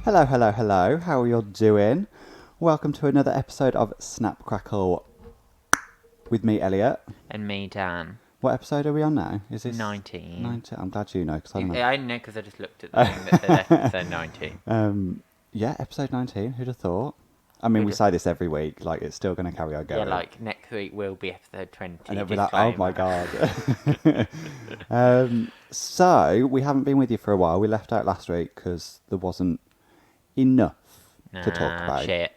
Hello, hello, hello. How are you all doing? Welcome to another episode of Snap Crackle with me, Elliot. And me, Dan. What episode are we on now? Is this 19. 19? I'm glad you know, because I don't know. I know because I just looked at the thing that said episode 19. Yeah, episode 19. Who'd have thought? I mean, we say this every week. Like, it's still going to carry on going. Yeah, like next week will be episode 20. And it'll be like, oh my god. So, we haven't been with you for a while. We left out last week because there wasn't enough to talk about. Shit.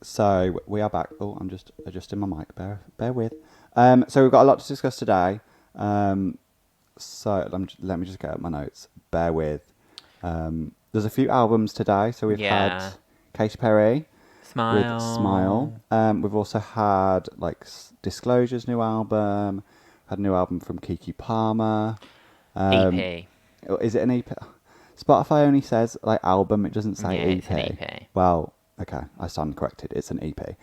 So we are back. Oh, I'm just adjusting my mic. Bear with. So we've got a lot to discuss today. So let me just get up my notes. Bear with. There's a few albums today. So we've had Katy Perry Smile. with Smile. We've also had like Disclosure's new album. Had a new album from Keke Palmer. EP. Is it an EP? Spotify only says like album. It doesn't say EP. It's an EP. Well, okay, I stand corrected. It's an EP.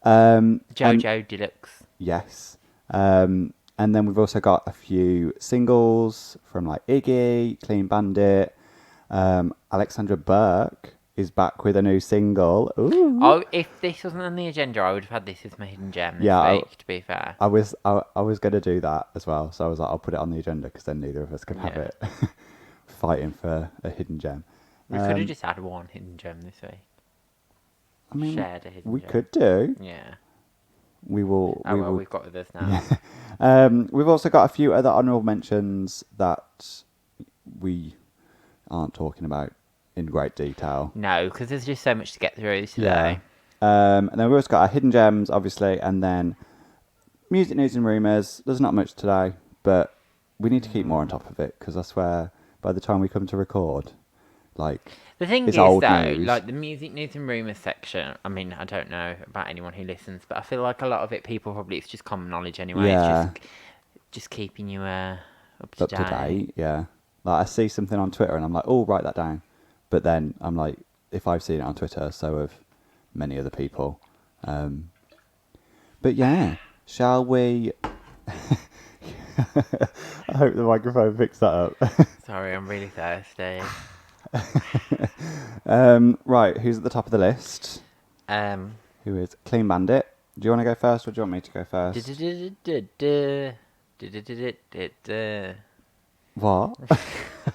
JoJo Deluxe. Yes. And then we've also got a few singles from like Iggy, Clean Bandit. Alexandra Burke is back with a new single. Ooh. Oh, if this wasn't on the agenda, I would have had this as my hidden gem this week, to be fair. I was going to do that as well. So I was like, I'll put it on the agenda because then neither of us can have it. Fighting for a hidden gem. We could have just had one hidden gem this week. I mean, shared a hidden we gem. could do. Yeah. We will. We've got with us now. We've also got a few other honourable mentions that we aren't talking about in great detail. No, because there's just so much to get through today. And then we've also got our hidden gems, obviously, and then music news and rumours. There's not much today, but we need to keep more on top of it because I swear by the time we come to record, like, the thing it's is, old though, news. like the music news and rumours section, I mean, I don't know about anyone who listens, but I feel like a lot of it, people probably, it's just common knowledge anyway. Yeah. It's just keeping you up to up to date, yeah. Like, I see something on Twitter and I'm like, oh, write that down. But then I'm like, if I've seen it on Twitter, so have many other people. But yeah, shall we... I hope the microphone picks that up. Sorry, I'm really thirsty. Right, who's at the top of the list? Who is Clean Bandit? Do you want to go first or do you want me to go first? What?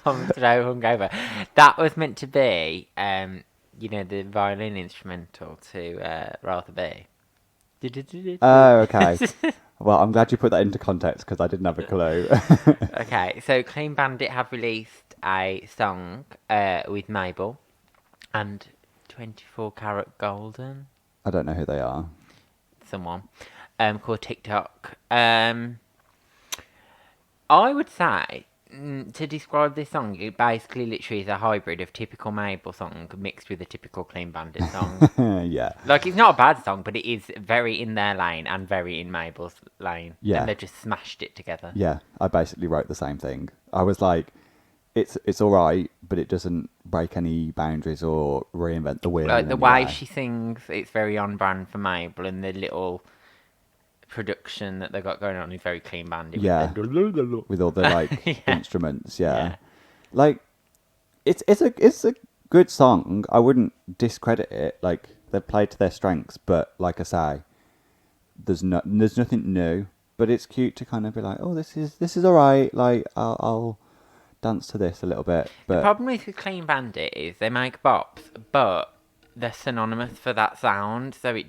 I'm so hungover. That was meant to be, the violin instrumental to Rather Be. Oh, okay. Well, I'm glad you put that into context because I didn't have a clue. Okay, so Clean Bandit have released a song with Mabel and 24 Karat Golden. I don't know who they are. Someone called TikTok. I would say to describe this song, it basically literally is a hybrid of typical Mabel song mixed with a typical Clean Bandit song. Yeah. Like, it's not a bad song, but it is very in their lane and very in Mabel's lane. Yeah. And they've just smashed it together. Yeah, I basically wrote the same thing. I was like, it's all right, but it doesn't break any boundaries or reinvent the wheel. Like, the way she sings, it's very on brand for Mabel, and the little production that they got going on is very Clean Bandit. Yeah, with all the like Yeah. instruments. Yeah, like it's a good song. I wouldn't discredit it. Like, they've played to their strengths, but like I say, there's nothing new. But it's cute to kind of be like, oh, this is all right. Like, I'll dance to this a little bit. But The problem with Clean Bandit is they make bops, but they're synonymous for that sound, so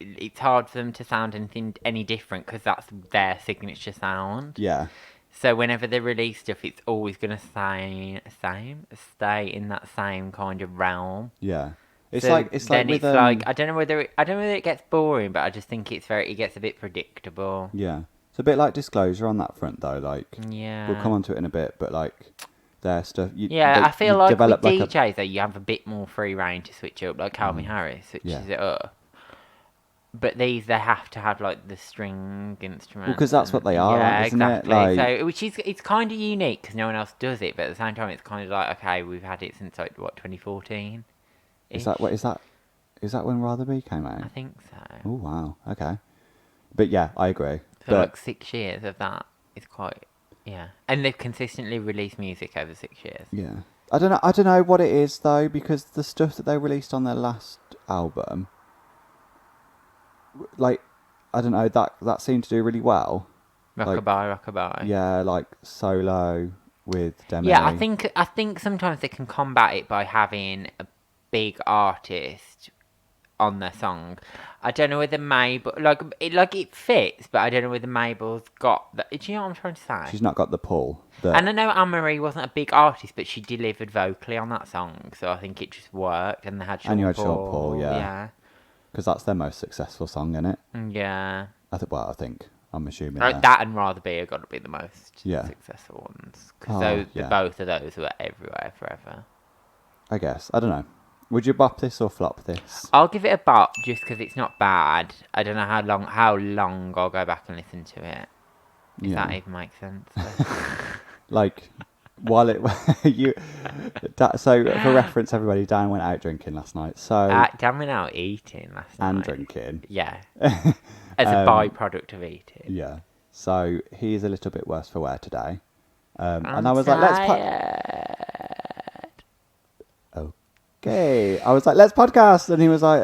it's hard for them to sound any different because that's their signature sound. yeah, So whenever they release stuff, it's always gonna stay in that same kind of realm. yeah. It's So like then with, it's like I don't know whether it gets boring, but I just think it gets a bit predictable. yeah. It's a bit like Disclosure on that front, though. Like, Yeah. we'll come on to it in a bit, but like their stuff. I feel like with develop like DJs though, you have a bit more free reign to switch up, like Calvin Harris switches it up. But these, they have to have like the string instruments. Well, 'cause that's what they are, Yeah, isn't it? exactly. Like- So, it's kind of unique because no one else does it, but at the same time, it's kind of like, okay, we've had it since like 2014. Is that when Rather Be came out? I think so. Oh wow, okay. But yeah, I agree. So But like 6 years of that is quite, and they've consistently released music over 6 years. yeah, I don't know what it is though, because the stuff that they released on their last album, like, I don't know, that seemed to do really well. Like, Rockabye. yeah, like Solo with Demi. Yeah, I think sometimes they can combat it by having a big artist on their song. I don't know whether Mabel it fits, but I don't know whether Mabel's got the. Do you know what I'm trying to say? She's not got the pull. And I know Anne-Marie wasn't a big artist, but she delivered vocally on that song, so I think it just worked. And they had Sean And you had Paul. Sean Paul, yeah. Because that's their most successful song, isn't it? Yeah. I think. I'm assuming. Like that and Rather Be have got to be the most successful ones. Because both of those were everywhere forever. I guess. I don't know. Would you bop this or flop this? I'll give it a bop just because it's not bad. I don't know how long I'll go back and listen to it. If that even makes sense. Like, while it so for reference, everybody, Dan went out drinking last night. So Dan went out eating last night and drinking. Yeah, as a byproduct of eating. Yeah. So he's a little bit worse for wear today. And I was like, let's okay. I was like, let's podcast, and he was like,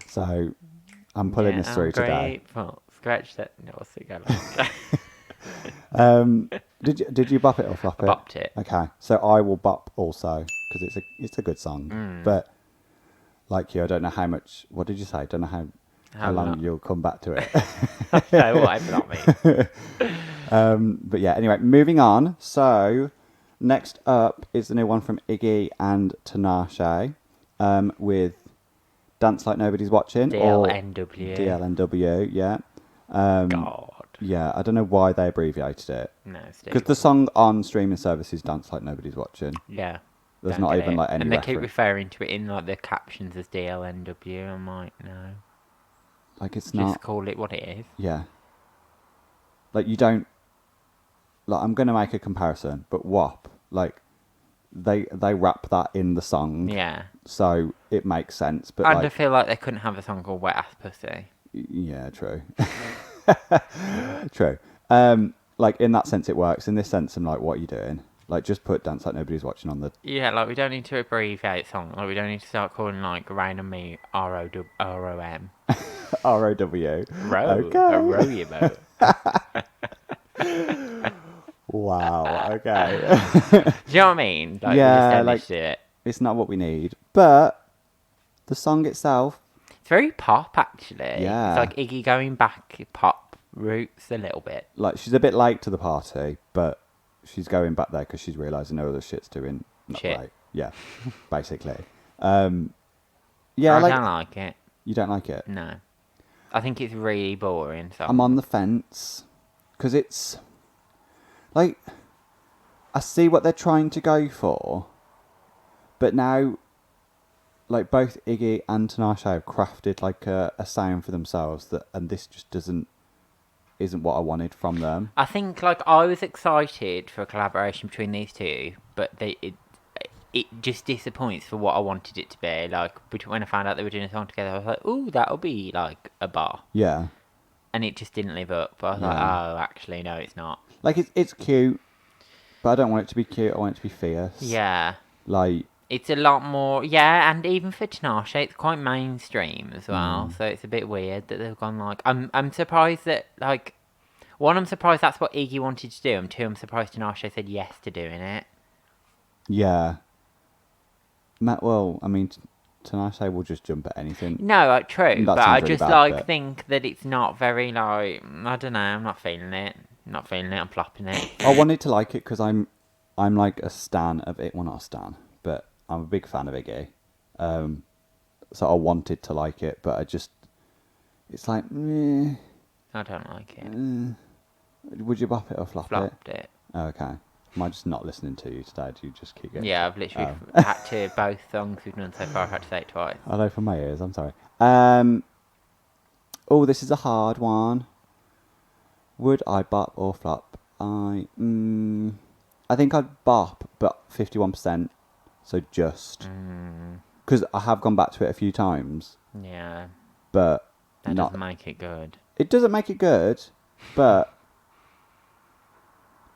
So I'm pulling this through today. Scratch that. No, I'll see. Did you bop it or flop it? I bopped it. Okay, so I will bop also because it's a good song. But like you, I don't know how much. What did you say? I don't know how long you'll come back to it. Okay, whatever, not me. But yeah, anyway, moving on. So next up is the new one from Iggy and Tinashe, with Dance Like Nobody's Watching. DLNW. DLNW, yeah. God. Yeah, I don't know why they abbreviated it. No, because the song on streaming services Dance Like Nobody's Watching. Yeah. There's not even like any and they reference. keep referring to it in like the captions as DLNW. I'm like, no. Like it's just not. Just call it what it is. Yeah. Like you don't. Like I'm gonna make a comparison, but WAP, like they rap that in the song. Yeah. So it makes sense, but I feel like they couldn't have a song called Wet Ass Pussy. Yeah, true. True. Like in that sense it works. In this sense I'm like, what are you doing? Like just put Dance Like Nobody's Watching on the... Yeah, like we don't need to abbreviate song. Like we don't need to start calling like Rain on Me R-O-M. R-O-W. Okay. Row you boat. Wow, okay. Do you know what I mean? Like, yeah, like it. It's not what we need. But the song itself... It's very pop, actually. Yeah. It's like Iggy going back pop roots a little bit. Like, she's a bit late to the party, but she's going back there because she's realising all the shit's doing not right. Yeah, basically. Yeah, I don't like it. You don't like it? No. I think it's really boring. So I'm on the fence because it's... Like, I see what they're trying to go for, but now, like, both Iggy and Tinashe have crafted, like, a sound for themselves, and this just isn't what I wanted from them. I think, like, I was excited for a collaboration between these two, but it just disappoints for what I wanted it to be. Like, when I found out they were doing a song together, I was like, ooh, that'll be, like, a bar. Yeah. And it just didn't live up. I was like, oh, actually, no, it's not. Like, it's cute, but I don't want it to be cute. I want it to be fierce. Yeah. Like... It's a lot more... Yeah, and even for Tinashe, it's quite mainstream as well. So it's a bit weird that they've gone, like... I'm surprised that, like... One, I'm surprised that's what Iggy wanted to do. And two, I'm surprised Tinashe said yes to doing it. Yeah. Well, I mean... Tinashe will just jump at anything. No, true. But I just, bad, think that it's not very, like... I don't know, I'm not feeling it. I'm flopping it. I wanted to like it because I'm like a stan of it. Well, not a stan, but I'm a big fan of Iggy. So I wanted to like it, but it's like, meh. I don't like it. Would you bop it or flop Flopped it. Oh, okay. Am I just not listening to you today? Do you just keep getting... Yeah, I've literally had to... Both songs we've done so far, I've had to say it twice. I know from my ears, I'm sorry. Oh, this is a hard one. Would I bop or flop? I think I'd bop, but 51%. So just... Because I have gone back to it a few times. Yeah. But that doesn't make it good. It doesn't make it good, but...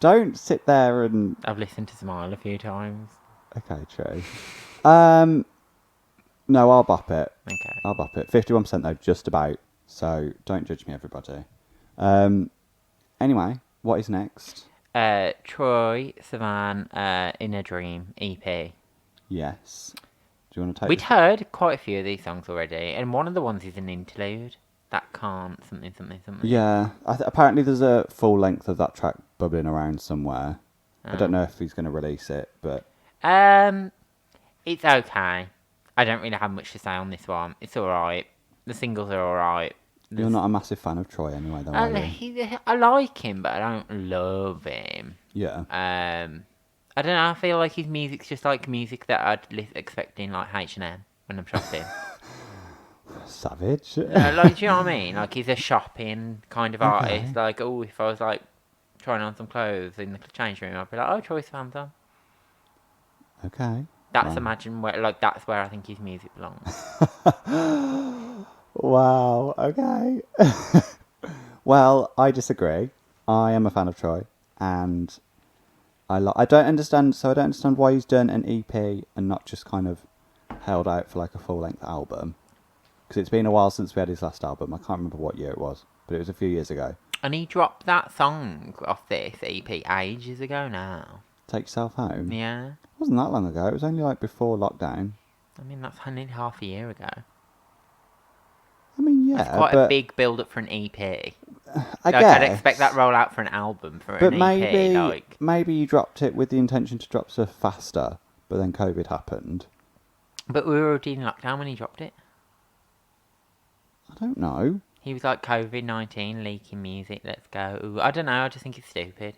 don't sit there and... I've listened to Smile a few times. Okay, true. No, I'll bop it. Okay. I'll bop it. 51% though, just about. So don't judge me, everybody. Anyway, what is next? Troye, Sivan, In a Dream EP. Yes. Do you want to take We'd this? heard quite a few of these songs already, and one of the ones is an interlude. That can't something. Yeah. Apparently there's a full length of that track bubbling around somewhere. I don't know if he's going to release it, but... It's okay. I don't really have much to say on this one. It's alright. The singles are alright. You're not a massive fan of Troye anyway, though, are you? I like him, but I don't love him. Yeah. I don't know. I feel like his music's just like music that I'd expect in like H&M when I'm shopping. Savage. Like, do you know what I mean? Like, he's a shopping kind of Okay. artist. Like, oh, if I was like trying on some clothes in the change room, I'd be like, oh, Troye Sivan's on. Okay. That's Wow. imagine where like that's where I think his music belongs. Wow. Okay. Well, I disagree. I am a fan of Troye, and I don't understand. So I don't understand why he's done an EP and not just kind of held out for like a full length album. Because it's been a while since we had his last album. I can't remember what year it was, but it was a few years ago. And he dropped that song off this EP ages ago now. Take Yourself Home. Yeah. It wasn't that long ago. It was only like before lockdown. I mean, that's only half a year ago. I mean, yeah, That's quite but a big build up for an EP. I Like, guess. I'd expect that roll out for an album for But an maybe, EP. Like, maybe you dropped it with the intention to drop stuff faster, but then COVID happened. but we were already in lockdown when he dropped it. I don't know. He was like COVID-19 leaking music. Let's go. Ooh, I don't know. I just think it's stupid.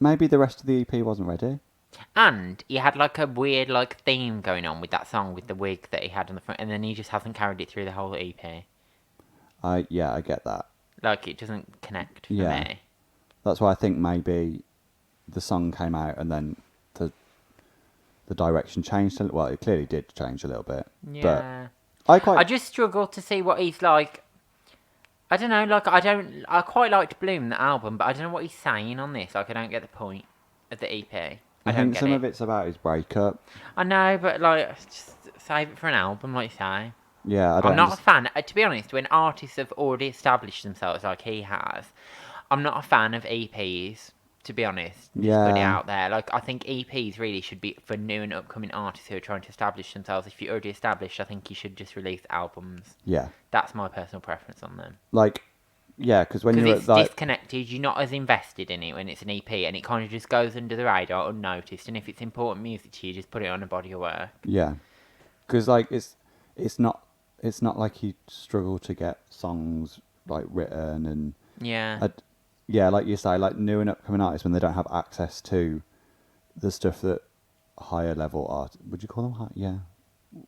Maybe the rest of the EP wasn't ready. And he had like a weird like theme going on with that song with the wig that he had on the front, and then he just hasn't carried it through the whole EP. Yeah, I get that. Like, it doesn't connect for Yeah. me. That's why I think maybe the song came out and then the direction changed. Well, it clearly did change a little bit. Yeah. But I just struggle to see what he's like. I don't know, like, I quite liked Bloom, the album, but I don't know what he's saying on this. Like, I don't get the point of the EP. I don't think get some it. of it's about his breakup. I know, but, like, just save it for an album, like you say. Yeah, I don't I'm not a fan. To be honest, when artists have already established themselves like he has, I'm not a fan of EPs, to be honest. Just put it Yeah. out there. Like, I think EPs really should be for new and upcoming artists who are trying to establish themselves. If you're already established, I think you should just release albums. Yeah. That's my personal preference on them. Like, yeah, because when Because you're it's like... disconnected, you're not as invested in it when it's an EP, and it kind of just goes under the radar unnoticed. And if it's important music to you, just put it on a body of work. Yeah. Because, like, it's not like he struggled to get songs, like, written and... Yeah. Yeah, like you say, like new and upcoming artists when they don't have access to the stuff that higher level art, would you call them high? Yeah,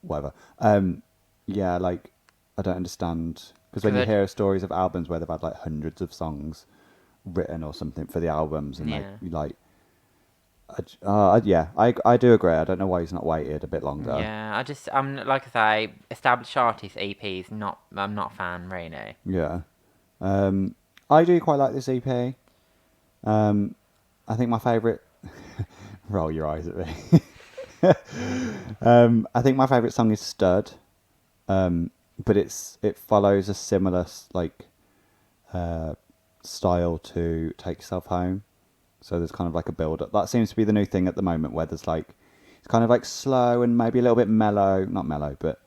whatever. Yeah, like I don't understand because when you Good. hear stories of albums where they've had like hundreds of songs written or something for the albums, and Yeah. yeah, I do agree. I don't know why he's not waited a bit longer. Yeah, I'm like I say, established artist EPs. I'm not a fan really. Yeah. I do quite like this EP. I think my favourite... Roll your eyes at me. I think my favourite song is Stud. But it follows a similar style to Take Yourself Home. So there's kind of like a build-up. That seems to be the new thing at the moment where there's like... It's kind of like slow and maybe a little bit mellow. Not mellow, but...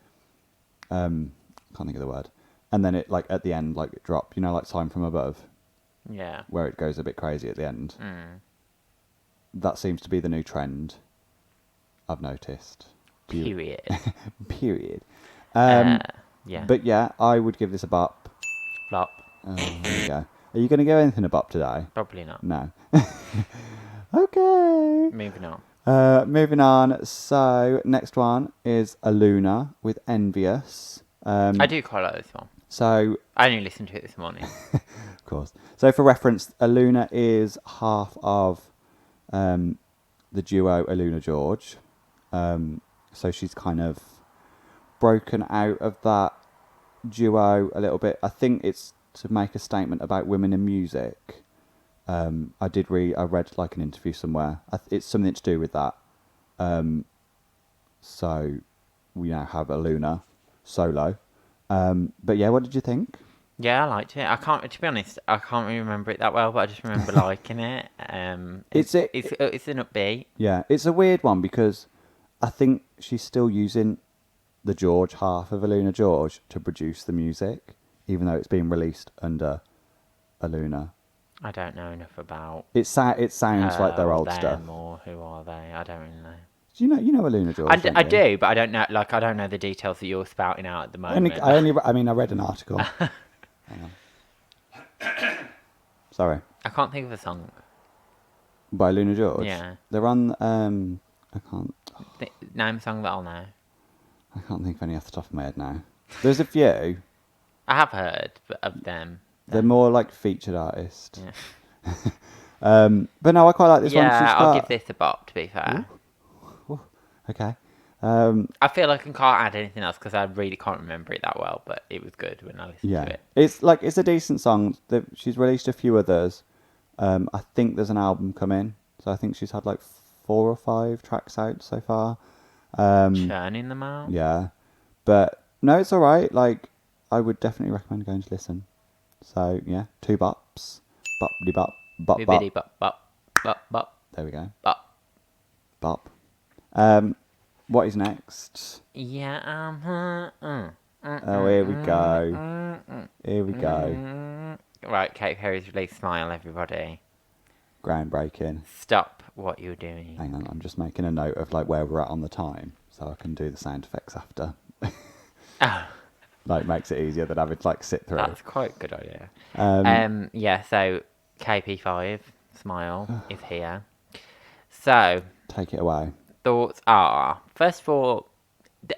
can't think of the word. And then it, like, at the end, like, it drop, you know, like Sign From Above, Yeah. where it goes a bit crazy at the end. Mm. That seems to be the new trend, I've noticed. Period. Period. Yeah. But yeah, I would give this a bop. Flop. There you go. Are you going to give anything a bop today? Probably not. No. Okay. Moving on. Moving on. So, next one is Aluna with Envious. I do quite like this one. So, I only listened to it this morning. of course. So, for reference, Aluna is half of the duo Aluna George. So, she's kind of broken out of that duo a little bit. I think it's to make a statement about women in music. I read like an interview somewhere. It's something to do with that. So we now have a Luna solo. But yeah, what did you think? Yeah, I liked it. I can't, to be honest, I can't really remember it that well, but I just remember liking it. It's an upbeat. Yeah, it's a weird one because I think she's still using the George half of a Luna George to produce the music, even though it's being released under a Luna. I don't know enough about It sounds like their old them stuff. Or who are they? I don't really know. Do you know a Luna George? I do, but I don't know. Like, I don't know the details that you're spouting out at the moment. I read an article. Hang on. Sorry. I can't think of a song. By Luna George? Yeah. They're on, I can't... Name a song that I'll know. I can't think of any off the top of my head now. There's a few. I have heard of them. They're more like featured artists. Yeah. But no, I quite like this one. Yeah, I'll give this a bop, to be fair. Ooh. Okay. I feel like I can't add anything else because I really can't remember it that well, but it was good when I listened to it. It's a decent song. She's released a few others. I think there's an album coming, so I think she's had like 4 or 5 tracks out so far. Churning them out. Yeah, but no, it's all right. Like, I would definitely recommend going to listen. So yeah, 2 bops, bop bop bop bop. Bibbidi bop bop bop bop. There we go. Bop. Bop. What is next? Yeah. Oh, here we go. Here we go. Right, Katy Perry's released Smile, everybody. Groundbreaking. Stop what you're doing. Hang on, I'm just making a note of like where we're at on the time, so I can do the sound effects after. Oh, Like, makes it easier than having to like sit through. that's quite a good idea. Yeah, so KP5, Smile, is here. So, Take it away. thoughts are, first of all,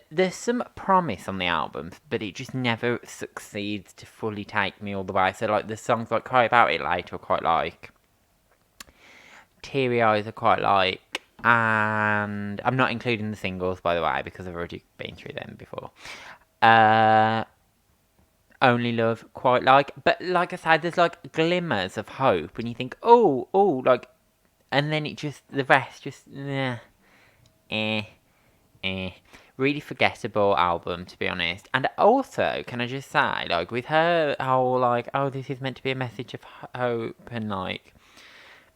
there's some promise on the albums, but it just never succeeds to fully take me all the way. So, like, the songs like Cry About It Later are quite like, Teary Eyes are quite like, and I'm not including the singles, by the way, because I've already been through them before. Only Love quite like, but like I said, there's like glimmers of hope, and you think, oh, like, and then it just, the rest just, really forgettable album, to be honest. And also, can I just say, like, with her whole like, oh, this is meant to be a message of hope and like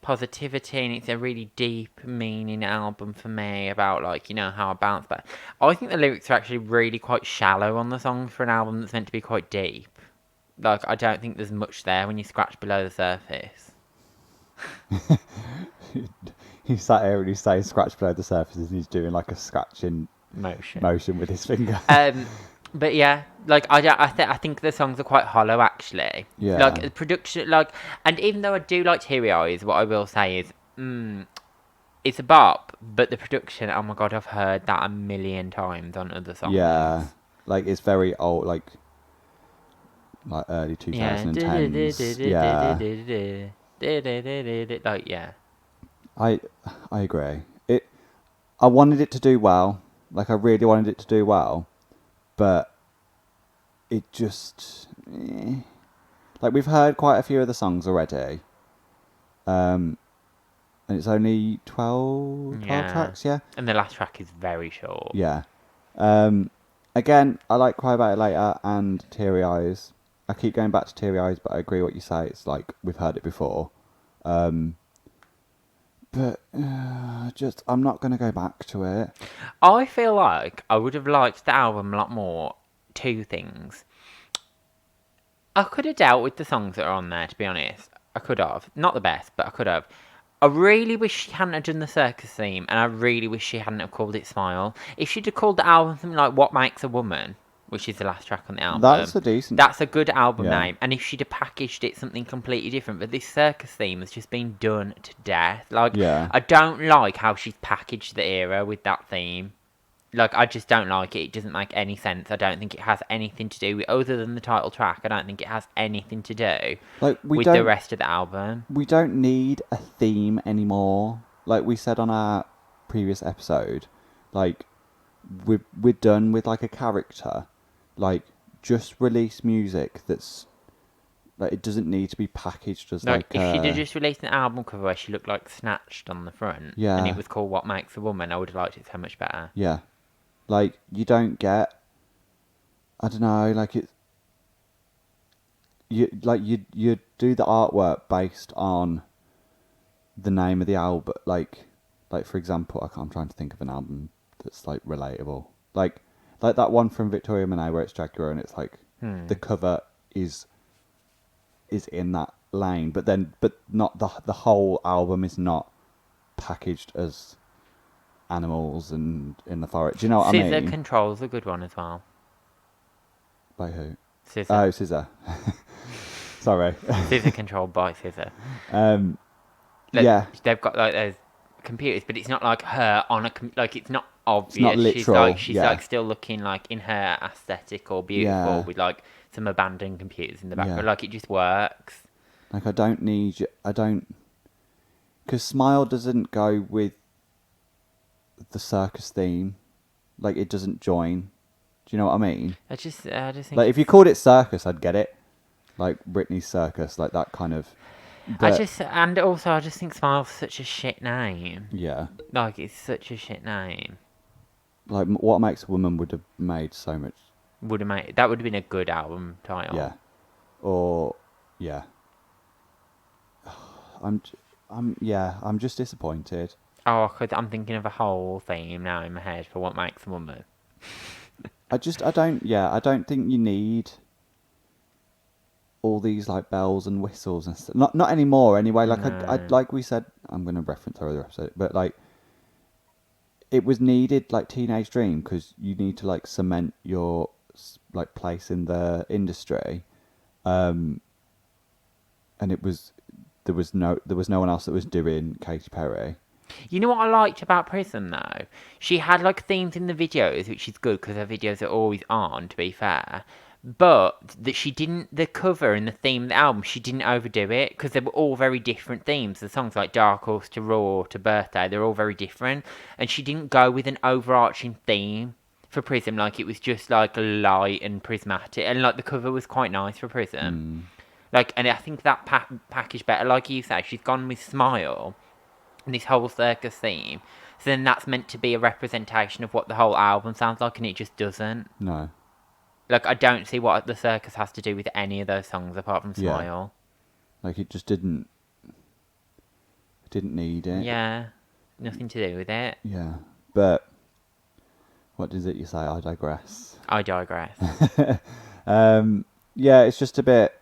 positivity, and it's a really deep meaning album for me about like, you know, how I bounce back. I think the lyrics are actually really quite shallow on the songs for an album that's meant to be quite deep. Like, I don't think there's much there when you scratch below the surface. He sat here and he's saying scratch below the surface, and he's doing like a scratching motion with his finger. But yeah, like I think the songs are quite hollow actually. Yeah. Like the production, like, and even though I do like Teary Eyes, what I will say is, it's a bop, but the production, oh my god, I've heard that a million times on other songs. Yeah, like it's very old, like early 2010s. Yeah. Like, yeah. I agree. I wanted it to do well. Like, I really wanted it to do well, but it just like, we've heard quite a few of the songs already. And it's only 12 tracks, yeah. And the last track is very short. Yeah. Again, I like Cry About It Later and Teary Eyes. I keep going back to Teary Eyes, but I agree what you say. It's like, we've heard it before. But just, I'm not going to go back to it. I feel like I would have liked the album a lot more. 2 things. I could have dealt with the songs that are on there, to be honest. I could have. Not the best, but I could have. I really wish she hadn't have done the circus theme, and I really wish she hadn't have called it Smile. If she'd have called the album something like What Makes a Woman, which is the last track on the album. That's a good album name. And if she'd have packaged it something completely different, but this circus theme has just been done to death. Like, I don't like how she's packaged the era with that theme. Like, I just don't like it. It doesn't make any sense. I don't think it has anything to do with, other than the title track, I don't think it has anything to do with the rest of the album. We don't need a theme anymore. Like we said on our previous episode, like, we're done with like a character. Like, just release music that's Like, it doesn't need to be packaged as Like, like if she'd have just released an album cover where she looked like Snatched on the front, and Yeah. it was called What Makes a Woman, I would have liked it so much better. Yeah. Like, you don't get, I don't know, like you do the artwork based on the name of the album. Like for example, I'm trying to think of an album that's like relatable. Like that one from Victoria Monet where it's Jaguar and it's like the cover is in that lane, but not the whole album is not packaged as animals and in the forest. Do you know what I Scissor mean? Control's a good one as well. By who? Scissor. Oh, Scissor. Sorry. Scissor Control by Scissor. Yeah. They've got like those computers, but it's not like her on a like it's not obvious. It's not literal. She's like still looking like in her aesthetic or beautiful with like some abandoned computers in the background. Yeah. Like it just works. Like I don't, because Smile doesn't go with the circus theme. Like it doesn't join. Do you know what I mean? I just think Like if you called it circus, I'd get it. Like Britney's Circus, like that kind of. But, I just think Smile's such a shit name. Yeah. Like it's such a shit name. Like What Makes a Woman would have made so much. That would have been a good album title. Yeah. Or yeah. I'm just disappointed. Oh, I'm thinking of a whole theme now in my head for What Makes a Woman. I don't think you need all these like bells and whistles and stuff. Not anymore anyway. Like No. I like we said, I'm going to reference our other episode, but like it was needed like Teenage Dream because you need to like cement your like place in the industry, and there was no one else that was doing Katy Perry. You know what I liked about Prism though? She had like themes in the videos, which is good because her videos are always on, to be fair. But that she didn't, the cover and the theme of the album, she didn't overdo it because they were all very different themes. The songs like Dark Horse to Raw to Birthday, they're all very different. And she didn't go with an overarching theme for Prism. Like it was just like light and prismatic. And like the cover was quite nice for Prism. Like, and I think that packaged better. Like you say, she's gone with Smile and this whole circus theme. So then that's meant to be a representation of what the whole album sounds like, and it just doesn't. No. Like, I don't see what the circus has to do with any of those songs apart from Smile. Like it just didn't need it. Yeah, nothing to do with it. Yeah, but what is it you say? I digress. I digress. Yeah, it's just a bit.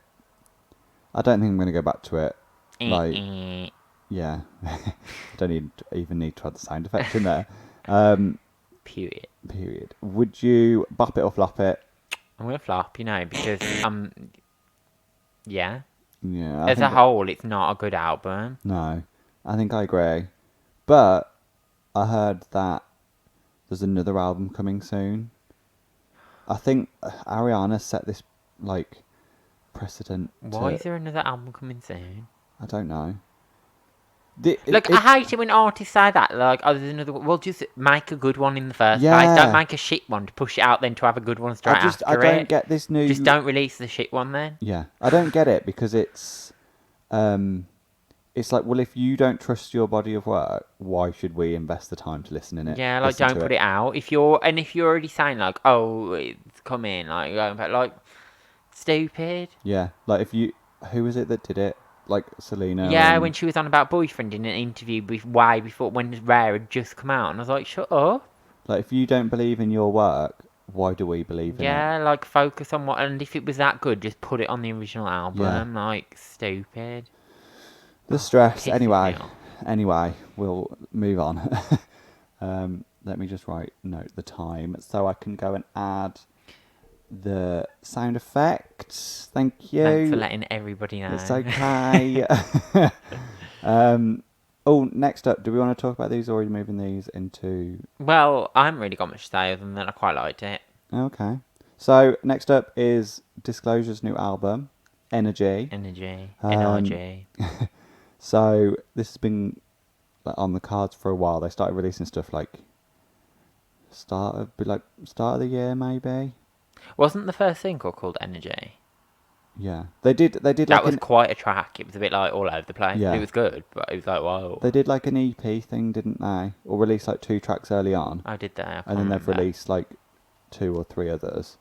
I don't think I'm going to go back to it. Like, yeah, don't even need to add the sound effect in there. Period. Would you bop it or flop it? I'm gonna flop, because yeah. Yeah. As a whole, it's not a good album. No, I think I agree. But I heard that there's another album coming soon. I think Ariana set this like precedent. Why is there another album coming soon? I don't know. I hate it when artists say that. Like, oh, there's another one. Well, just make a good one in the first Yeah. place. Don't make a shit one to push it out, then to have a good one straight after I don't get this new. Just don't release the shit one then. Yeah, I don't get it because it's like, well, if you don't trust your body of work, why should we invest the time to listen in it? Yeah, like don't put it out. If you're already saying like, oh, it's coming, like stupid. Yeah, like who was it that did it? Like Selena. Yeah, when she was on about Boyfriend in an interview way before when Rare had just come out, and I was like, shut up. Like, if you don't believe in your work, why do we believe in it? Yeah, like focus on and if it was that good, just put it on the original album. Yeah. Like stupid. The stress. Pisses me off. Anyway, we'll move on. Let me just note the time so I can go and add the sound effects. Thank you. Thanks for letting everybody know. It's okay. Next up, do we want to talk about these or are we moving these into... Well, I haven't really got much to say other than that I quite liked it. Okay. So, next up is Disclosure's new album, Energy. Energy. So, this has been on the cards for a while. They started releasing stuff like start of the year, maybe. Wasn't the first single called Energy? Yeah, they did That like was quite a track. It was a bit like all over the place. Yeah. It was good, but it was like, whoa. they did like an EP thing, didn't they? Or release like 2 tracks early on, I did that. I can't and then they've remember. released like 2 or 3 others.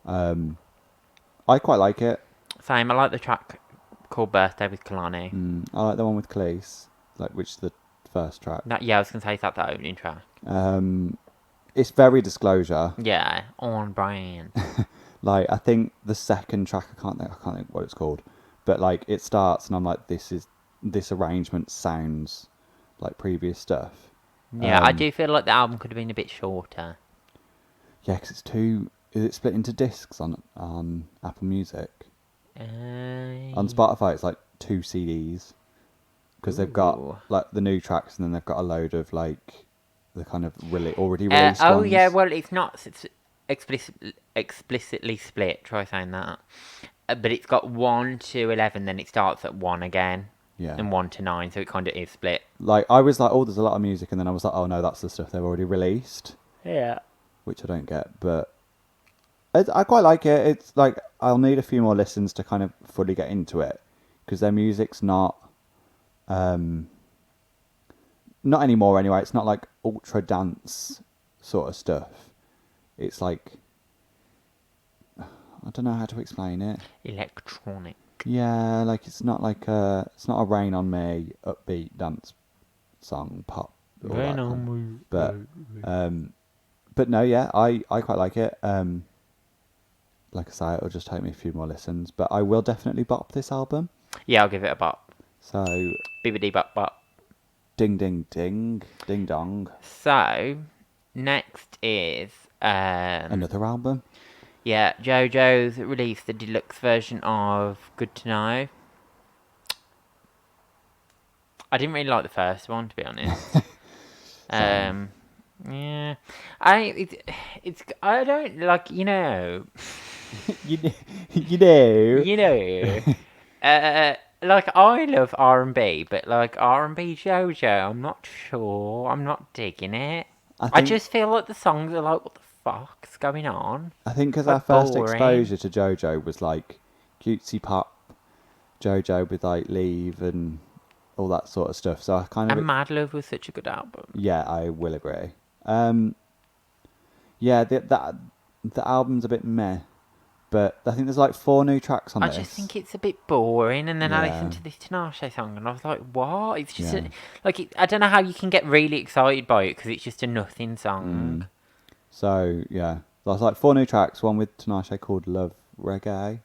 I quite like it. Same. I like the track called "Birthday" with Kalani. I like the one with Khalees, like which is the first track. Yeah, I was gonna say is that the opening track. It's very Disclosure. Yeah, on brand. Like I think the second track, I can't think what it's called, but like it starts and I'm like, this arrangement sounds like previous stuff. Yeah, I do feel like the album could have been a bit shorter. Yeah, because it's too. Is it split into discs on Apple Music? On Spotify, it's like 2 CDs because they've Ooh. got like the new tracks and then they've got a load of like the kind of already released Oh ones. yeah, well it's not explicitly split. Try saying that. But it's got 1 to 11, then it starts at 1 again. Yeah. And 1 to 9, so it kind of is split. Like I was like, oh, there's a lot of music, and then I was like, oh no, that's the stuff they've already released. Yeah. Which I don't get, but I quite like it. It's like I'll need a few more listens to kind of fully get into it because their music's not anymore anyway. It's not like ultra dance sort of stuff. It's like I don't know how to explain it. Electronic. Yeah, like it's not a Rain on Me upbeat dance song pop. Rain on Me. But no, yeah, I quite like it. Like I say, it'll just take me a few more listens, but I will definitely bop this album. Yeah, I'll give it a bop. So, Bibbidi bop bop. ding ding ding, ding dong. So, next is Another album. Yeah, JoJo's released the deluxe version of Good to Know. I didn't really like the first one, to be honest. Yeah, I don't like, you know. Like I love R&B, but like R&B JoJo, I'm not sure. I'm not digging it. I just feel like the songs are like, what the fuck's going on? I think because Like our first boring. exposure to JoJo was like cutesy pop JoJo with like Leave and all that sort of stuff. So I kind of And Mad Love was such a good album. Yeah, I will agree. Yeah, the album's a bit meh, but I think there's like 4 new tracks on this. I just think it's a bit boring, and then I Yeah. listened to this Tinashe song, and I was like, "What?" It's just Yeah. I don't know how you can get really excited by it because it's just a nothing song. So yeah, there's like 4 new tracks. One with Tinashe called Love Reggae.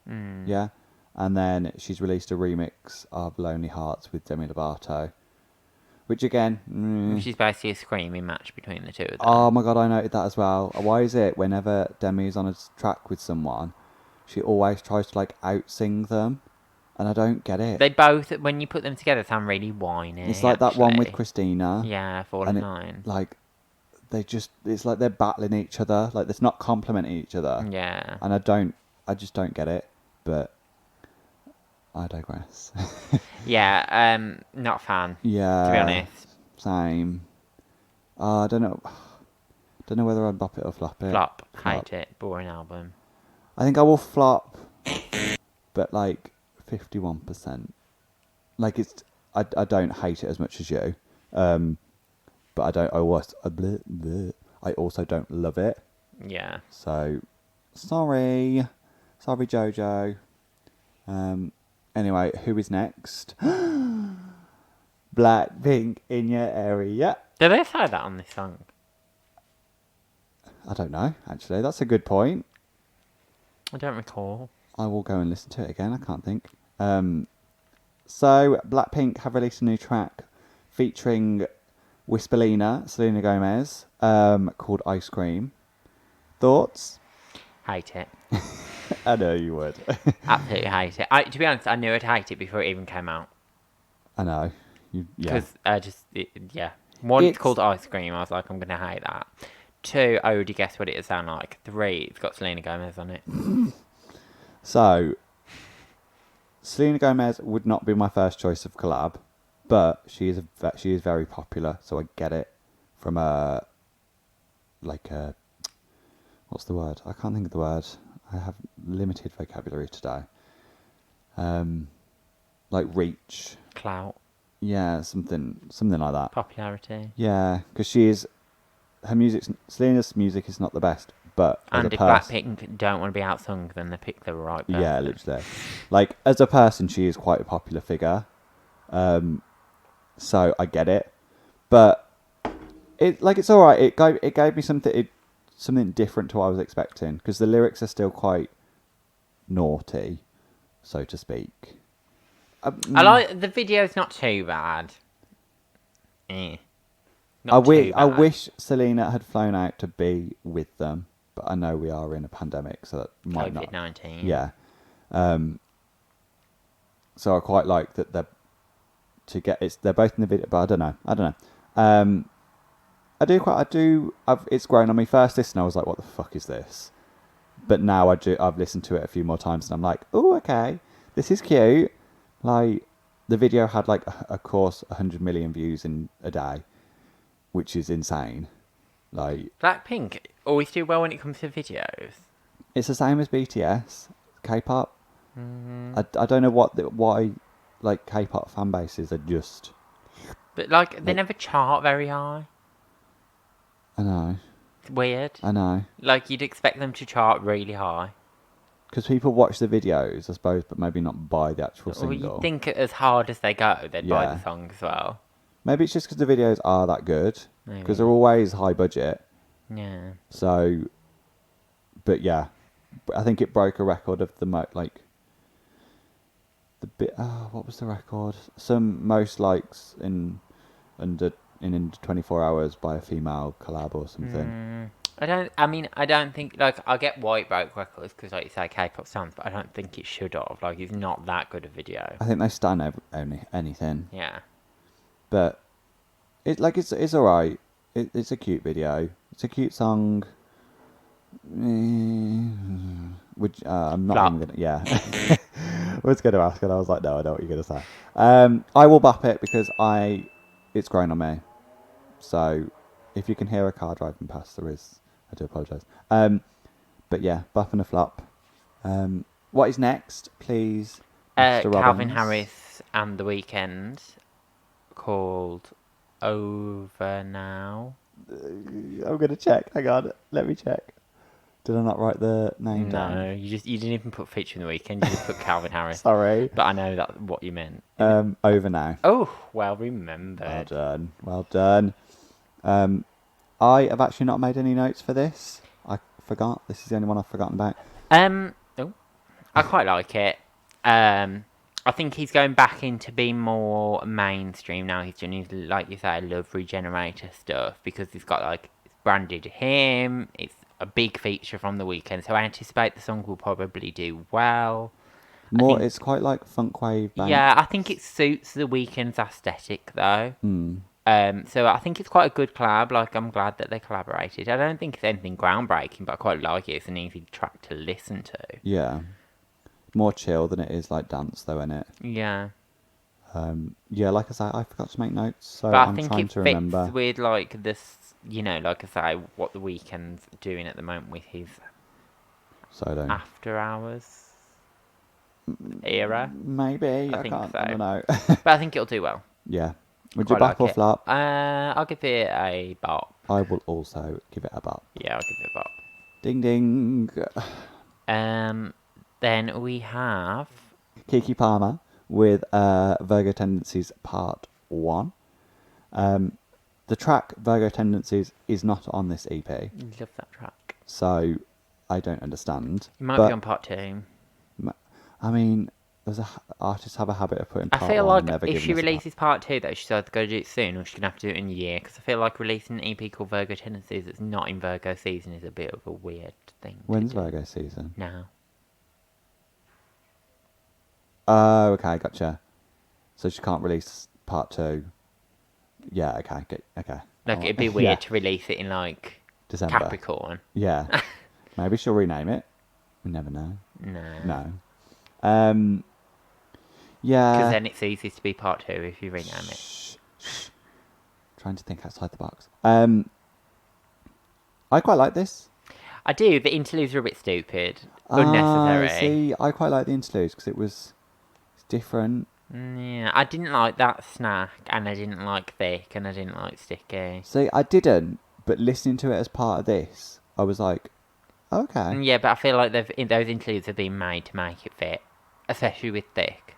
Yeah, and then she's released a remix of Lonely Hearts with Demi Lovato, which again, Which is basically a screaming match between the two of them. oh my god, I noted that as well. Why is it whenever Demi's on a track with someone, she always tries to like out-sing them, and I don't get it. They both, when you put them together, sound really whiny. It's like that one with actually. Christina. Yeah, Fall in Line. Like, it's like they're battling each other. Like, it's not complimenting each other. Yeah. And I just don't get it. But I digress. Yeah, not a fan. Yeah. To be honest. Same. I don't know. Don't know whether I'd bop it or flop it. Flop. Hate it. Boring album. I think I will flop, but like 51%. Like I don't hate it as much as you, but I also don't love it. Yeah. So sorry Jojo. Anyway, who is next? Blackpink in your area. Did they say that on this song? I don't know. Actually, that's a good point. I don't recall. I will go and listen to it again. I can't think. So Blackpink have released a new track featuring Whisperlina, Selena Gomez, called Ice Cream. Thoughts? Hate it. I know you would. Absolutely hate it. To be honest, I knew I'd hate it before it even came out. I know. Yeah. Because One, it's called Ice Cream. I was like, I'm going to hate that. 2, I already guessed what it would sound like. 3, it's got Selena Gomez on it. So, Selena Gomez would not be my first choice of collab, but she is very popular, so I get it from what's the word? I can't think of the word. I have limited vocabulary today. like reach. Clout. Yeah, something like that. Popularity. Yeah, because Selena's music is not the best, but as And a if person, BLACKPINK don't want to be outsung, then they pick the right person. yeah, literally, like as a person, she is quite a popular figure. So I get it, but it's all right. It gave me something different to what I was expecting, because the lyrics are still quite naughty, so to speak. I like the video's not too bad. Not too I bad. wish Selena had flown out to be with them, but I know we are in a pandemic, so that might not. COVID-19. Yeah. So I quite like that they're both in the video, but I don't know. It's grown on me. First listen, I was like, what the fuck is this? But now I've listened to it a few more times, and I'm like, oh, okay, this is cute. Like, the video had like of course 100 million views in a day, which is insane. Like, BLACKPINK always do well when it comes to videos. it's the same as BTS, K-pop. I don't know why like K-pop fan bases are just. But like they never chart very high. I know. It's weird. I know. Like you'd expect them to chart really high. Because people watch the videos, I suppose, but maybe not buy the actual Well, single. you'd think as hard as they go, they'd buy Yeah. the song as well. Maybe it's just because the videos are that good. Maybe. Because they're always high budget. Yeah. So, but yeah, I think it broke a record of the what was the record? Some most likes in under 24 hours by a female collab or something. I don't think, like, I get why it broke records, because, like you say, K-pop songs, but I don't think it should have. Like, it's not that good a video. I think they stand anything. Yeah. But it's alright. It's a cute video. It's a cute song. Which I'm not Flop. even gonna. Yeah. I was gonna ask, and I was like, no, I know what you're gonna say. I will bop it because it's grown on me. So if you can hear a car driving past, I do apologise. But yeah, bop and a flop. What is next, please, Mr. Calvin Robbins? Harris and The Weeknd, called Over Now. I'm gonna check. Hang on, let me check. Did I not write the name down? No, you didn't even put feature in The Weeknd. You just put Calvin Harris. Sorry. But I know that's what you meant. Over Now. Oh, well remembered. Well done. I have actually not made any notes for this. I forgot. This is the only one I've forgotten about. I quite like it. I think he's going back into being more mainstream now. He's doing his, like you say, Love Regenerator stuff, because he's got, like, it's branded him. It's a big feature from The Weeknd, so I anticipate the song will probably do well. It's quite like funk wave. Yeah, I think it suits The Weeknd's aesthetic though. So I think it's quite a good collab. Like, I'm glad that they collaborated. I don't think it's anything groundbreaking, but I quite like it. It's an easy track to listen to. Yeah. More chill than it is like dance, though, isn't it? Yeah. Yeah, like I say, I forgot to make notes, so But I I'm think trying it to fits remember. with, like, this, like I say, what The Weeknd's doing at the moment with his So after hours era. maybe I think can't. so. I don't know. But I think it'll do well. Yeah. Would you Quite bop like or it. flop? I'll give it a bop. I will also give it a bop. Yeah, I'll give it a bop. Ding ding. Then we have Kiki Palmer with Virgo Tendencies Part 1. The track Virgo Tendencies is not on this EP, love that track. so I don't understand. It might But, be on part 2. I mean, artists have a habit of putting I part feel 1 like and never if giving she us a part. releases part 2, though, she's either going to do it soon or she's going to have to do it in a year. Because I feel like releasing an EP called Virgo Tendencies that's not in Virgo season is a bit of a weird thing. When's to do. Virgo season? Now. Oh, okay, gotcha. So she can't release part 2. Yeah, okay. Like, it'd be Yeah. weird to release it in, like, December. Capricorn. Yeah. Maybe she'll rename it. We never know. No. No. Yeah. Because then it's easy to be part 2 if you rename it. Shh. Trying to think outside the box. I quite like this. I do. The interludes are a bit stupid. Unnecessary. See, I quite like the interludes because it was different. Yeah, I didn't like that snack, and I didn't like thick, and I didn't like sticky. See, I didn't, but listening to it as part of this, I was like, okay. Yeah, but I feel like those interludes have been made to make it fit, especially with thick.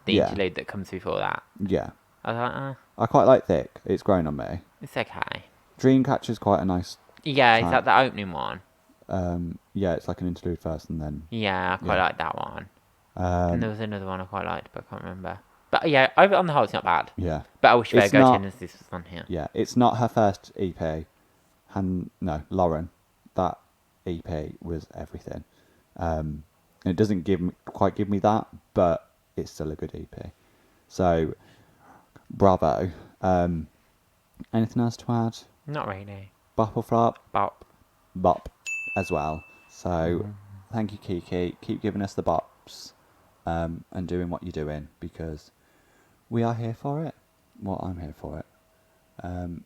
The Yeah. interlude that comes before that. Yeah. I was like, I quite like thick. It's grown on me. it's okay. Dreamcatcher's quite a nice. Yeah, is track. that the opening one? Yeah, it's like an interlude first and then. Yeah, I quite Yeah. like that one. And there Um, was another one I quite liked, but I can't remember. But yeah, over on the whole, it's not bad. yeah. But I wish It's Virgo not- Genesis was on here. Yeah, it's not her first EP. And no, Lauren, that EP was everything. And it doesn't quite give me that, but it's still a good EP. So, bravo. Anything else to add? Not really. Bop or flop? Bop. Bop as well. So, thank you, Kiki. Keep giving us the bops and doing what you're doing because we are here for it. Well, I'm here for it. I'm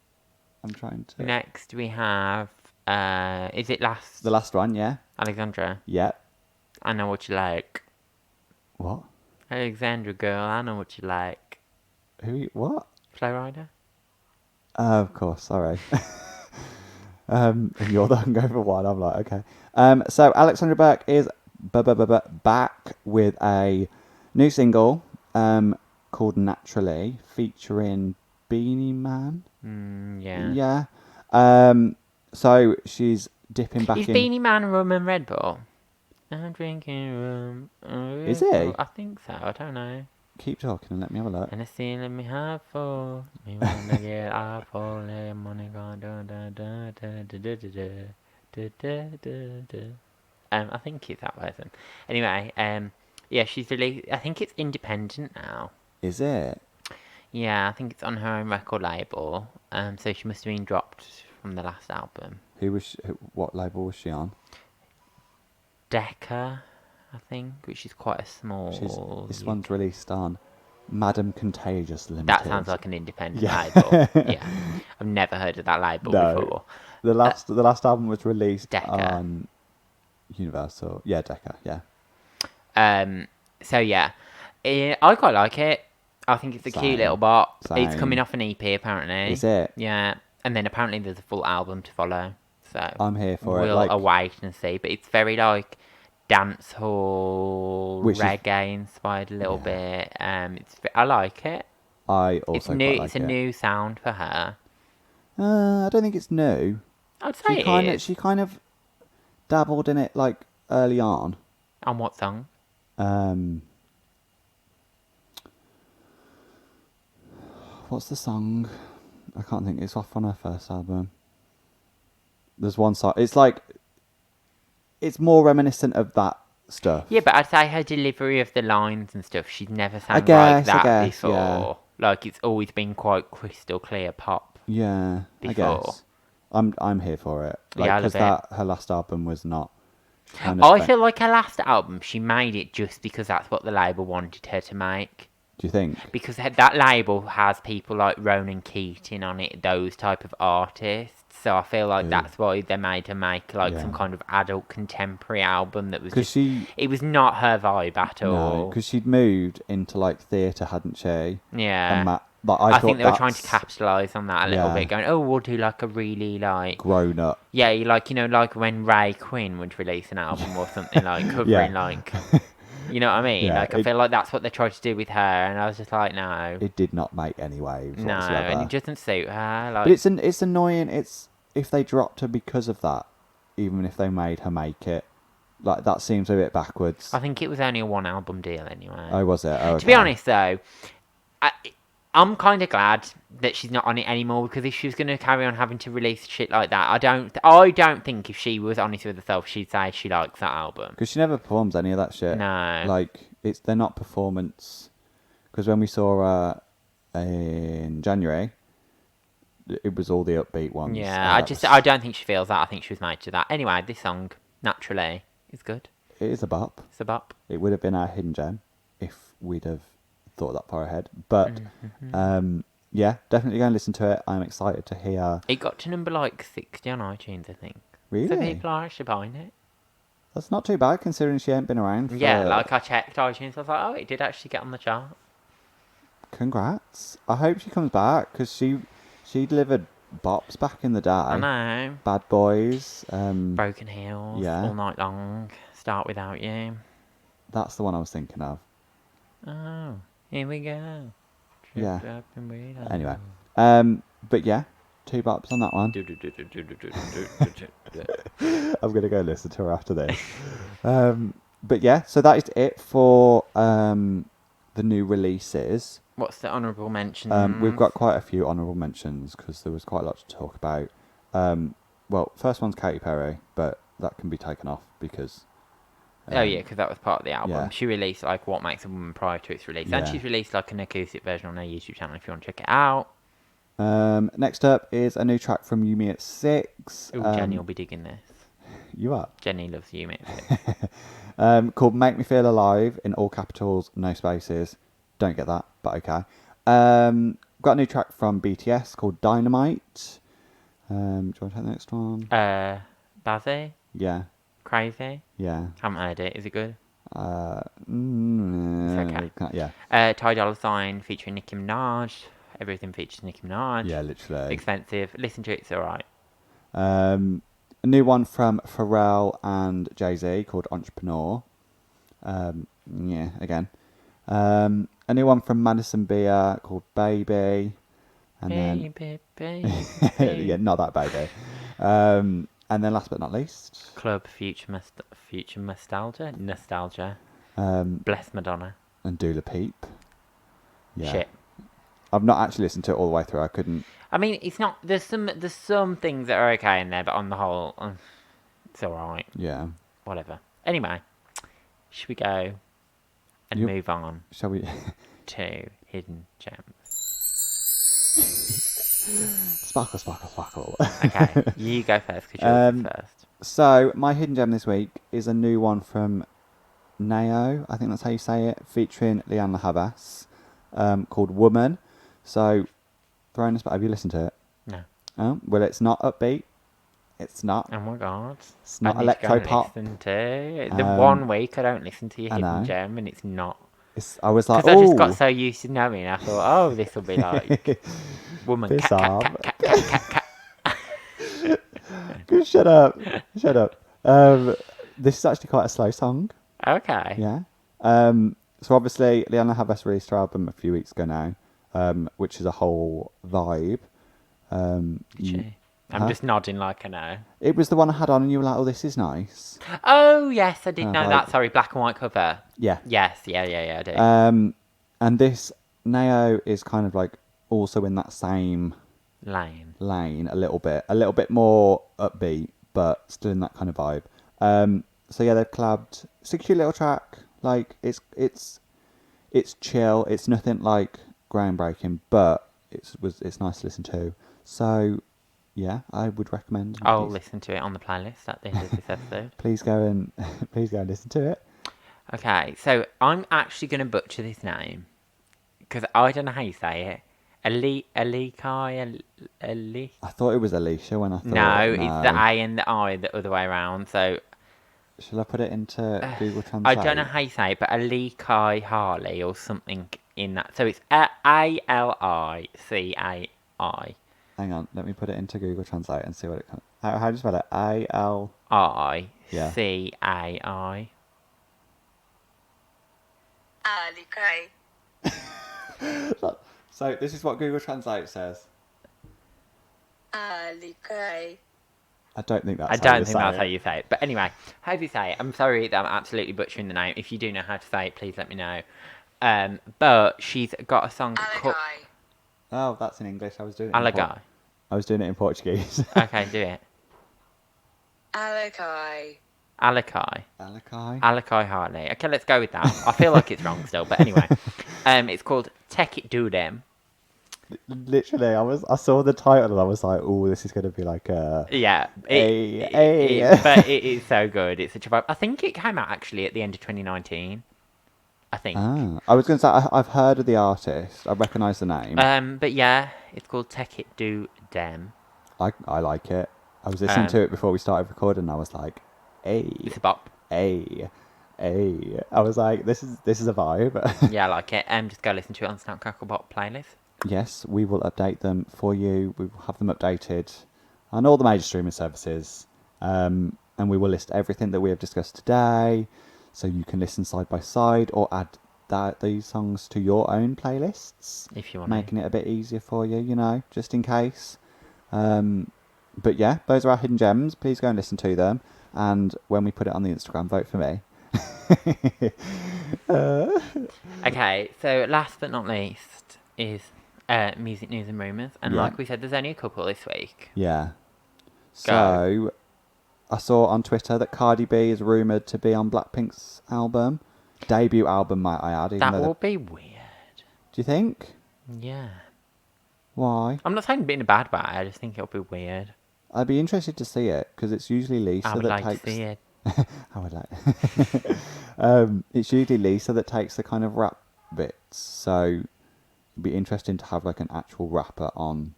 trying to. Next we have, is it The last one, yeah? Alexandra? Yeah. I know what you like. What? Alexandra girl, I know what you like. What? Flowrider? Of course, sorry. And you're the hungover one. I'm like, okay. So Alexandra Burke is back with a new single called Naturally, featuring Beanie Man. Yeah. Yeah. So she's dipping back Is in. Beanie Man rum and Red Bull? I'm drinking rum. Is he? I think so, I don't know. Keep talking and let me have a look. And I see let me have for me wanna get up all day money gone I think it's that person. Anyway, yeah, she's released. I think it's independent now. Is it? Yeah, I think it's on her own record label. So she must have been dropped from the last album. What label was she on? Decca, I think, which is quite a small. This one's released on Madam Contagious Limited. That sounds like an independent Yeah. label. Yeah, I've never heard of that label before. The last album was released Decca. on Universal. Yeah, Decca. Yeah. So yeah, I quite like it. I think it's a cute little bop. It's Same. coming off an EP apparently. Is it? Yeah, and then apparently there's a full album to follow. So I'm here for it. we'll Like, await and see. But it's very like dance hall, Which is- reggae inspired a little bit. I like it. I also It's quite new. like It's a it. new sound for her. I don't think it's new. I'd say She kind of dabbled in it like early on. On what song? What's the song? I can't think. It's off on her first album. There's one song. It's like it's more reminiscent of that stuff. Yeah, but I'd say her delivery of the lines and stuff, she's never sang like guess, that before. yeah. Like, it's always been quite crystal clear pop. Yeah, Before. I guess. I'm here for it. Like, Yeah, I love because her last album was not. she kind of I spent- feel like her last album, she made it just because that's what the label wanted her to make. Do you think? Because that label has people like Ronan Keating on it, those type of artists. So I feel like that's why they made her make like some Yeah. kind of adult contemporary album that was Because just... It was not her vibe at all. because she'd moved into like theatre, hadn't she? Yeah. And I think they were trying to that's capitalise on that a little Yeah. bit, going, oh, we'll do like a really like... grown up. Yeah, like when Ray Quinn would release an album or something like covering Yeah. like... You know what I mean? Yeah, I feel like that's what they tried to do with her, and I was just like, no. It did not make any waves No, whatsoever. and it doesn't suit her. Like, But it's annoying. It's if they dropped her because of that, even if they made her make it, like that seems a bit backwards. I think it was only a one album deal anyway. Oh, was it? Oh, To be okay. honest, though, I'm kind of glad that she's not on it anymore, because if she was going to carry on having to release shit like that, I don't think if she was honest with herself, she'd say she likes that album. Because she never performs any of that shit. No. Like they're not performance. Because when we saw her in January, it was all the upbeat ones. Yeah, I don't think she feels that. I think she was made to that. Anyway, this song, Naturally, is good. It is a bop. It's a bop. It would have been our hidden gem if we'd have thought that far ahead. But yeah, definitely go and listen to it. I'm excited to hear. It got to number like 60 on iTunes, I think. Really? So people are actually buying it. That's not too bad considering she ain't been around for... Yeah, like I checked iTunes, I was like, oh, it did actually get on the chart. Congrats. I hope she comes back because she delivered bops back in the day. I know. Bad Boys. Broken Heels, yeah. All Night Long, Start Without You. That's the one I was thinking of. Oh, here we go. Yeah. Tripped up and we don't Anyway. know. But yeah, 2 bops on that one. I'm going to go listen to her after this. But yeah, so that is it for the new releases. What's the honourable mention? We've got quite a few honourable mentions because there was quite a lot to talk about. Well, first one's Katy Perry, but that can be taken off because... oh yeah, because that was part of the album. yeah. She released like What Makes a Woman prior to its release, Yeah. and she's released like an acoustic version on her YouTube channel if you want to check it out. Next up is a new track from Yumi at 6. Ooh, Jenny will be digging this. You are. Jenny loves Yumi at 6. Called Make Me Feel Alive, in all capitals, no spaces. Don't get that, but okay. Got a new track from BTS called Dynamite. Do you want to take the next one? Bazzy? Yeah. Crazy? Yeah. Haven't heard it. Is it good? It's okay. Yeah. Ty Dolla $ign featuring Nicki Minaj. Everything features Nicki Minaj. Yeah, literally. Expensive. Listen to it, it's alright. A new one from Pharrell and Jay-Z called Entrepreneur. Yeah, again. A new one from Madison Beer called Baby. And Baby. yeah, not that baby. And then last but not least... Club Future Nostalgia. Bless Madonna. And Dula Peep. Yeah. Shit. I've not actually listened to it all the way through. I couldn't... I mean, it's not... There's some things that are okay in there, but on the whole, it's alright. Yeah. Whatever. Anyway, should we go and move on Shall we... to Hidden Gems? Sparkle, sparkle, sparkle. Okay, you go first because you're first. So, my hidden gem this week is a new one from Nao, I think that's how you say it, featuring Lianne Havas, called Woman. So, throwing this back, have you listened to it? No. Oh, well, it's not upbeat. It's not. Oh my god. It's not I need to go and electro-pop. listen to the 1 week I don't listen to your I Hidden know. Gem and it's not. I was like, Because I just "Ooh." got so used to knowing, I thought, oh, this will be like woman, Piss cat, off. cat, cat, cat, cat, cat, cat. Shut up. Shut up. This is actually quite a slow song. Okay. Yeah. So obviously, Lianne Havas released her album a few weeks ago now, which is a whole vibe. I'm just nodding like I know. It was the one I had on, and you were like, "Oh, this is nice." Oh yes, I did know like- that. Sorry, black and white cover. Yeah. Yes, yeah, I do. And this Nao is kind of like also in that same Lane. lane a little bit more upbeat, but still in that kind of vibe. So yeah, they've collabed. It's a cute little track. Like it's chill. It's nothing like groundbreaking, but it's nice to listen to. So yeah, I would recommend. I'll listen to it on the playlist at the end of this episode. Please go and listen to it. Okay, so I'm actually going to butcher this name because I don't know how you say it. Alikai. I thought it was Alicia when I thought. No, it's the A and the I the other way around. So shall I put it into Google Translate? I don't know how you say it, but Alikai Harley or something in that. So it's ALICAI. Hang on, let me put it into Google Translate and see what it comes. How do you spell it? AL. CAI. Alikai. So this is what Google Translate says. Alikai. I don't think that's. I don't think that's how you say it. But anyway, how do you say it? I'm sorry that I'm absolutely butchering the name. If you do know how to say it, please let me know. But she's got a song called... Alikai. Oh, that's in English. I was doing it. Alagai. I was doing it in Portuguese. Okay, do it. Alikai. Alakai. Alakai. Alakai Harley. Okay, let's go with that. I feel like it's wrong still, but anyway. It's called Take It Do Them. Literally, I saw the title and I was like, "Oh, this is going to be like a." Yeah. But But it is so good. It's such a vibe. I think it came out actually at the end of 2019. I think. I was going to say I've heard of the artist. I recognise the name. But yeah, it's called Take It Do Them. I like it. I was listening to it before we started recording and I was like, "Hey, It's a bop. Hey, hey. I was like, this is a vibe. Yeah, I like it. Just go listen to it on Snap Crackle Pop playlist. Yes, we will update them for you. We will have them updated on all the major streaming services. And we will list everything that we have discussed today, so you can listen side by side or add these songs to your own playlists. If you want making it a bit easier for you, you know, just in case. But yeah, those are our hidden gems. Please go and listen to them. And when we put it on the Instagram, vote for me. Okay, so last but not least is music news and rumours. And Yeah. like we said, there's only a couple this week. Yeah. So, I saw on Twitter that Cardi B is rumoured to be on BLACKPINK's album. Debut album, might I add. That will be weird. Do you think? Yeah. Why? I'm not saying it in a bad way, I just think it'll be weird. I'd be interested to see it, because it's usually Lisa I would that like takes... to see it. I would like... it's usually Lisa that takes the kind of rap bits, so it'd be interesting to have like an actual rapper on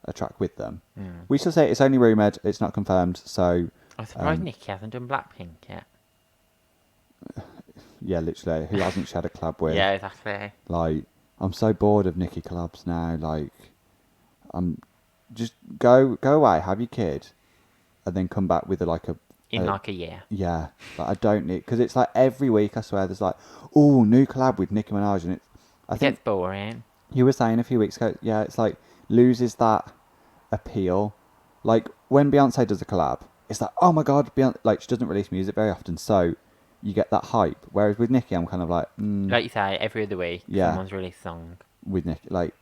a track with them. We shall say it's only rumoured, it's not confirmed, so... I'm surprised Nicki hasn't done Blackpink yet. Yeah, literally, who hasn't shared a collab with? Yeah, exactly. Like, I'm so bored of Nicki collabs now. Like, I'm just go away, have your kid, and then come back with like a year. Yeah, like I don't need, because it's like every week I swear there's like, oh, new collab with Nicki Minaj, and I It think gets boring. you were saying a few weeks ago, yeah, it's like loses that appeal. Like when Beyonce does a collab, it's like, oh my god, Beyonce, like she doesn't release music very often, so you get that hype. Whereas with Nicki, I'm kind of like, Like you say, every other week Yeah. someone's released a song. with Nicki, like,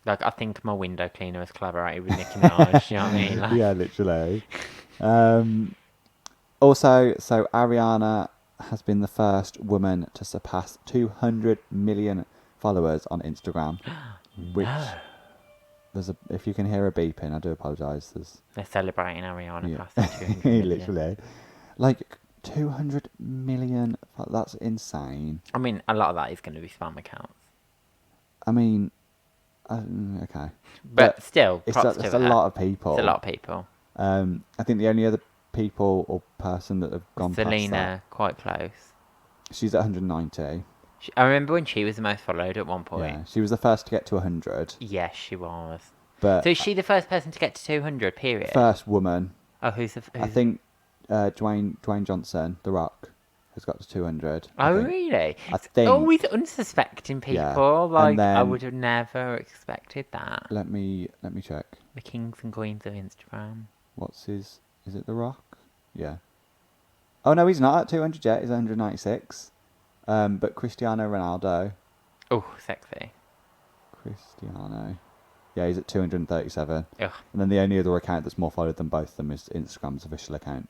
Like, I think my window cleaner has collaborated with Nicki Minaj, you know what I mean? Like, yeah, literally. Also, so Ariana has been the first woman to surpass 200 million followers on Instagram. Which there's if you can hear a beeping, I do apologise. they're celebrating Ariana Yeah. past 200 million. Literally, like 200 million. That's insane. I mean, a lot of that is going to be spam accounts. I mean, okay, But still, it's props that's to a her. lot of people. It's a lot of people. I think the only other people or person that have gone past that, Selena, quite close. she's at 190. I remember when she was the most followed at one point. Yeah, she was the first to get to 100. Yes, she was. But So is she the first person to get to 200, period? first woman, Oh, who's I think Dwayne Johnson, The Rock, has got to 200. I Oh, think. really? I It's think. always unsuspecting people. Yeah. And Like, I then- would have never expected that. Let me check. The kings and queens of Instagram. What's his? Is it The Rock? Yeah. Oh no, he's not at 200 yet. He's 196. But Cristiano Ronaldo. Oh, sexy. Cristiano. Yeah, he's at 237. Ugh. And then the only other account that's more followed than both of them is Instagram's official account.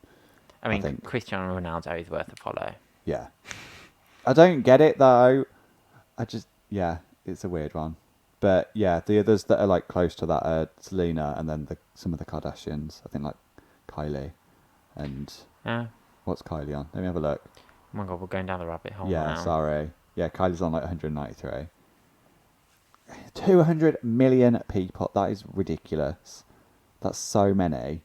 I mean, think. Cristiano Ronaldo is worth a follow. Yeah. I don't get it though. Yeah, it's a weird one. But yeah, the others that are like close to that are Selena and then some of the Kardashians. I think like Kylie. And Oh what's Kylie on? Let me have a look. my god, we're going down the rabbit hole Yeah, now. sorry. Yeah, Kylie's on like 193. 200 million people. That is ridiculous. That's so many.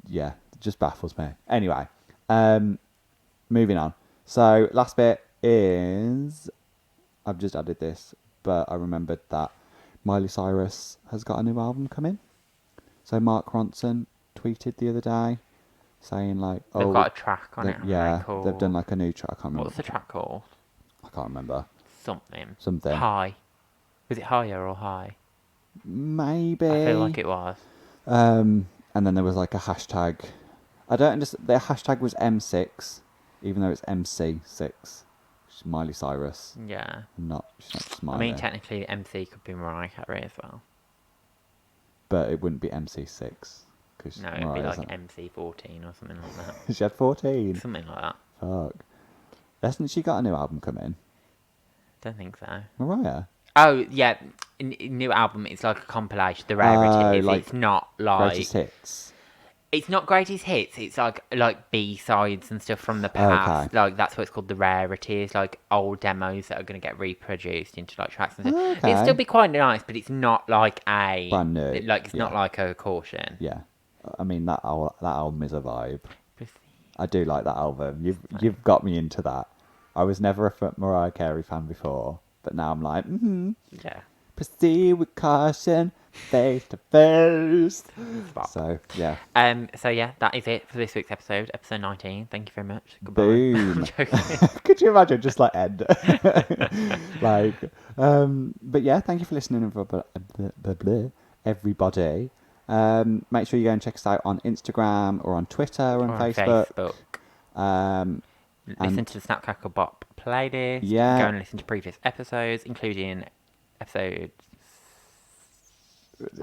Yeah, it just baffles me. Anyway, moving on. So, last bit is... I've just added this, but I remembered that Miley Cyrus has got a new album coming. So, Mark Ronson tweeted the other day saying like... They've got a track on it. Yeah, Cool. they've done like a new track. I can't remember. What's the track called? I can't remember. Something. High. Was it higher or high? Maybe. I feel like it was. And then there was like a hashtag. I don't understand. The hashtag was M6, even though it's MC6. Which is Miley Cyrus. Yeah. She's not just I Miley. mean, technically, MC could be Mariah Carey as well. But it wouldn't be MC6. Cause No, it'd be Mariah's like not- MC14 or something like that. She had 14. Something like that. Fuck. Hasn't she got a new album coming? Don't think so. Mariah? Oh, yeah. New album, it's like a compilation. The rarities. like It's not like... Greatest hits. It's not greatest hits. It's like B-sides and stuff from the past. Okay. Like, that's what it's called, the rarities. Like, old demos that are going to get reproduced into, like, tracks and stuff. Okay. It'll still be quite nice, but it's not like a... Brand new, Like, it's not yeah. like a caution. Yeah. I mean, that album is a vibe. I do like that album. You've got me into that. I was never a Mariah Carey fan before, but now I'm like, Yeah. proceed with caution, face to face. Bop. So yeah, So yeah, that is it for this week's episode 19. Thank you very much. Goodbye. boom. I'm joking. Could you imagine just like end? Like, but yeah, thank you for listening, everybody. Make sure you go and check us out on Instagram or on Twitter or on Facebook. Listen to the Snap Crackle Bop playlist. Yeah. Go and listen to previous episodes, including episode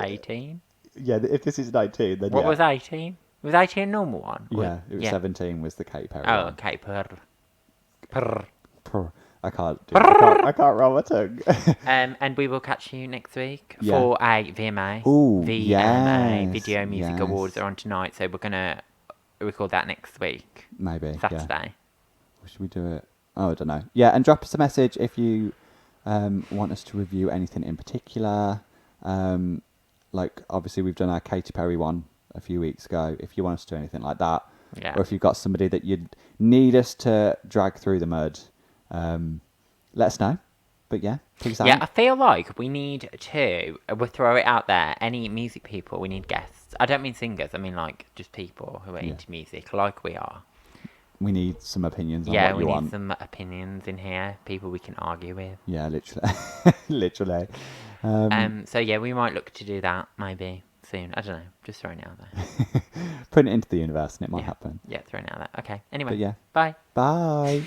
18. Yeah, if this is 19, then What yeah. was 18? Was 18 a normal one? Yeah, it was 17 was the Katy Perry Oh, one. okay. Purr. I can't roll my tongue. And we will catch you next week Yeah. for a VMA. Ooh, VMA yes, Video Music yes. Awards are on tonight, so we're gonna record that next week, Maybe. Saturday. Yeah. Should we do it? Oh, I don't know. Yeah, and drop us a message if you want us to review anything in particular. Like, obviously, we've done our Katy Perry one a few weeks ago. If you want us to do anything like that, Yeah. or if you've got somebody that you'd need us to drag through the mud, let us know. But yeah, peace out. Yeah, I feel like we need to. We'll throw it out there. Any music people, we need guests. I don't mean singers. I mean like just people who are into music, like we are. We need some opinions on Yeah, what we you need want. some opinions in here. People we can argue with. Yeah, literally. Literally. So yeah, we might look to do that maybe soon. I don't know. Just throwing it out there. Putting it into the universe and it might Yeah. happen. Yeah, throwing it out there. Okay. Anyway. But yeah. Bye. Bye.